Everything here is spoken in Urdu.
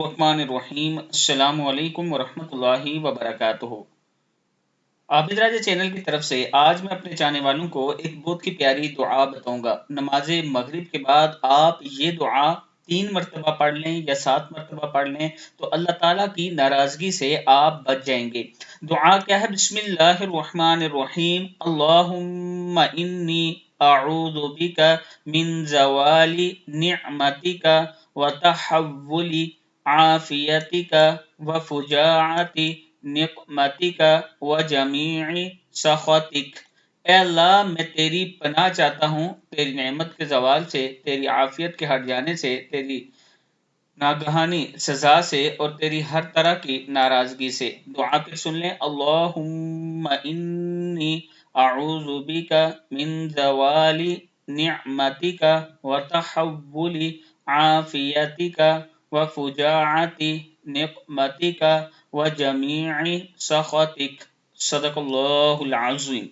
الرحمن الرحیم السلام علیکم ورحمۃ اللہ وبرکاتہ۔ عابد راجہ چینل کی طرف سے آج میں اپنے چاہنے والوں کو ایک بہت کی پیاری دعا بتاؤں گا۔ نماز مغرب کے بعد آپ یہ دعا 3 مرتبہ پڑھ لیں یا 7 مرتبہ پڑھ لیں تو اللہ تعالیٰ کی ناراضگی سے آپ بچ جائیں گے۔ دعا کیا ہے؟ بسم اللہ الرحمن الرحیم، اللہم انی اعوذ بک من زوال نعمتک وتحول عافیتک وفجاعت نقمتک وجمیع سخطک۔ اے اللہ، میں تیری پناہ چاہتا ہوں تیری نعمت کے زوال سے، تیری عافیت کے ہٹ جانے سے، تیری ناگہانی سزا سے اور تیری ہر طرح کی ناراضگی سے۔ دعا پھر سن لیں، اللہم انی اعوذ بک من زوال نعمتک وتحول عافیتک وفجاعت نقمتک وجمیع سخطک۔ صدق اللہ العظیم۔